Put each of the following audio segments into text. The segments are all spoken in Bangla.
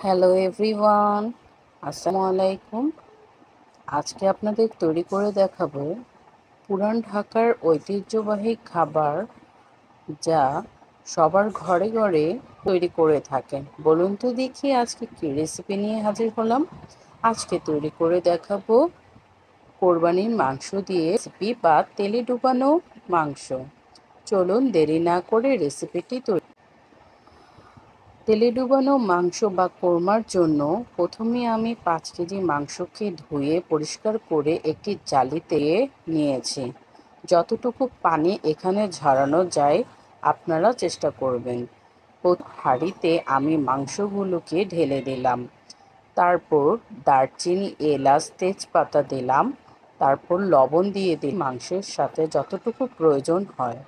হ্যালো এভরিওয়ান, আসসালামু আলাইকুম। আজকে আপনাদের তৈরি করে দেখাবো পুরান ঢাকার ঐতিহ্যবাহী খাবার, যা সবার ঘরে ঘরে তৈরি করে থাকেন। বলুন তো দেখি আজকে কী রেসিপি নিয়ে হাজির হলাম। আজকে তৈরি করে দেখাবো কোরবানির মাংস দিয়ে রেসিপি বা তেলে ডুবানো মাংস। চলুন দেরি না করে রেসিপিটি তৈরি। তেলে ডুবানো মাংস বা কোরমার জন্য প্রথমে আমি 5 কেজি মাংসকে ধুয়ে পরিষ্কার করে একটি জালিতে নিয়েছি। যতটুকু পানি এখানে ঝরানো যায় আপনারা চেষ্টা করবেন। হাঁড়িতে আমি মাংসগুলোকে ঢেলে দিলাম। তারপর দারচিনি, এলাচ, তেজপাতা দিলাম। তারপর লবণ দিয়ে দিই মাংসের সাথে যতটুকু প্রয়োজন হয়।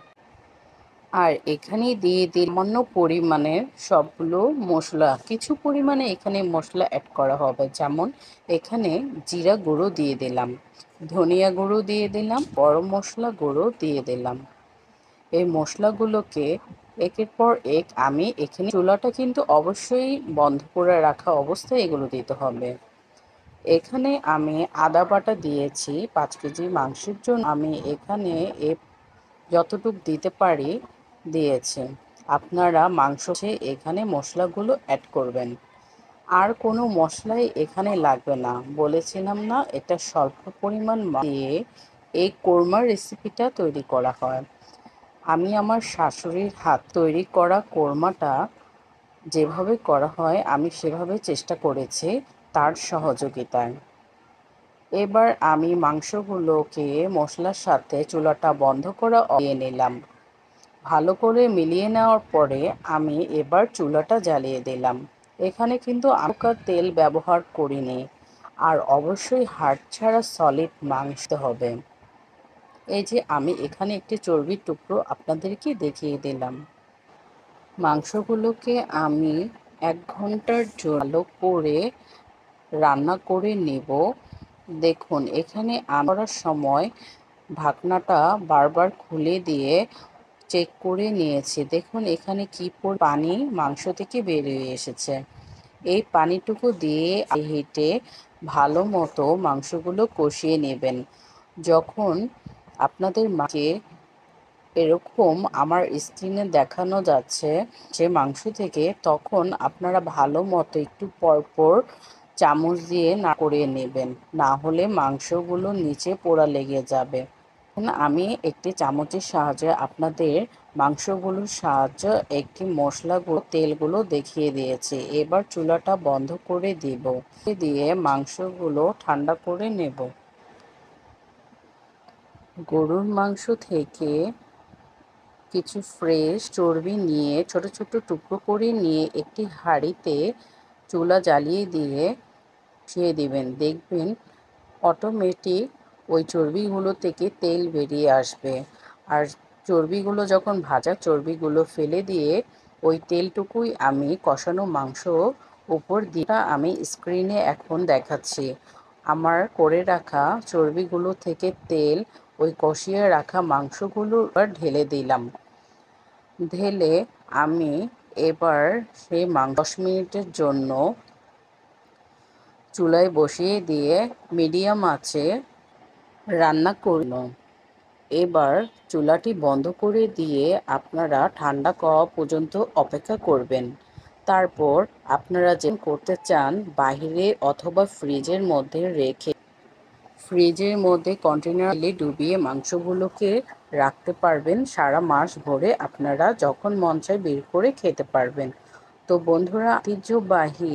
আর এখানে দিয়ে দিই সামান্য পরিমাণের সবগুলো মশলা। কিছু পরিমাণে এখানে মশলা অ্যাড করা হবে, যেমন এখানে জিরা গুঁড়ো দিয়ে দিলাম, ধনিয়া গুঁড়ো দিয়ে দিলাম, গরম মশলা গুঁড়ো দিয়ে দিলাম। এই মশলাগুলোকে একের পর এক আমি এখানে চুলাটা কিন্তু অবশ্যই বন্ধ করে রাখা অবস্থায় এগুলো দিতে হবে। এখানে আমি আদা বাটা দিয়েছি 5 কেজি মাংসের জন্য। আমি এখানে যতটুকু দিতে পারি দিয়েছি। আপনারা এখানে মশলাগুলো অ্যাড করবেন। আর কোনো মশলাই এখানে লাগবে না, বলেছিলাম না এটা স্বল্প পরিমাণ দিয়ে এই কোরমার রেসিপিটা তৈরি করা হয়। আমি আমার শাশুড়ির হাত তৈরি করা কোরমাটা যেভাবে করা হয় আমি সেভাবে চেষ্টা করেছি তার সহযোগিতায়। এবার আমি মাংসগুলোকে মশলার সাথে চুলাটা বন্ধ করা দিয়ে নিলাম। ভালো করে মিলিয়ে নেওয়ার পরে আমি এবার চুলাটা জ্বালিয়ে দিলাম। এখানে কিন্তু আমি তেল ব্যবহার করিনি। আর অবশ্যই হাড় ছাড়া সলিড মাংস হবে। এই যে আমি এখানে একটি চর্বির টুকরো আপনাদেরকে দেখিয়ে দিলাম। মাংসগুলোকে আমি 1 ঘন্টার জন্য করে রান্না করে নেব। দেখুন এখানে করার সময় ঢাকনাটা বারবার খুলে দিয়ে চেক করে নিয়েছি। দেখুন এখানে কি পানি মাংস থেকে বেরিয়ে এসেছে। এই পানিটুকু দিয়ে হিটে ভালো মতো মাংসগুলো কষিয়ে নেবেন। যখন আপনাদের মাকে এরকম আমার স্ক্রিনে দেখানো যাচ্ছে যে মাংস থেকে, তখন আপনারা ভালো মতো একটু পরপর চামচ দিয়ে না করিয়ে নেবেন, না হলে মাংসগুলো নিচে পোড়া লেগে যাবে। আমি একটি চামচের সাহায্যে আপনাদের মাংসগুলোর সাহায্যে একটি মশলাগুলো তেলগুলো দেখিয়ে দিয়েছি। এবার চুলাটা বন্ধ করে দিব, দিয়ে মাংসগুলো ঠান্ডা করে নেব। গরুর মাংস থেকে কিছু ফ্রেশ চর্বি নিয়ে ছোট ছোট টুকরো করে নিয়ে একটি হাঁড়িতে চুলা জ্বালিয়ে দিয়ে বসিয়ে দিবেন। দেখবেন অটোমেটিক ওই চর্বিগুলো থেকে তেল বেরিয়ে আসবে। আর চর্বিগুলো যখন চর্বিগুলো ফেলে দিয়ে ওই তেলটুকুই আমি কষানো মাংস উপর দিয়ে আমি স্ক্রিনে এখন দেখাচ্ছি। আমার করে রাখা চর্বিগুলো থেকে তেল ওই কষিয়ে রাখা মাংসগুলো ঢেলে দিলাম। ঢেলে আমি এবার সেই 10 মিনিটের জন্য চুলায় বসিয়ে দিয়ে মিডিয়াম আঁচে রান্না করল। এবার চুলাটি বন্ধ করে দিয়ে আপনারা ঠান্ডা হওয়া পর্যন্ত অপেক্ষা করবেন। তারপর আপনারা যে করতে চান বাইরে অথবা ফ্রিজের মধ্যে রেখে কন্টেনারে ডুবিয়ে মাংসগুলোকে রাখতে পারবেন। সারা মাস ভরে আপনারা যখন মন চায় বের করে খেতে পারবেন। তো বন্ধুরা, ঐতিহ্যবাহী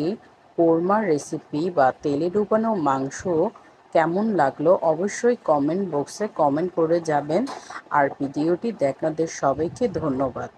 কোরমা রেসিপি বা তেলে ডুবানো মাংস কেমন লাগলো অবশ্যই কমেন্ট বক্সে কমেন্ট করে যাবেন। আর ভিডিওটি দেখাদের সবাইকে ধন্যবাদ।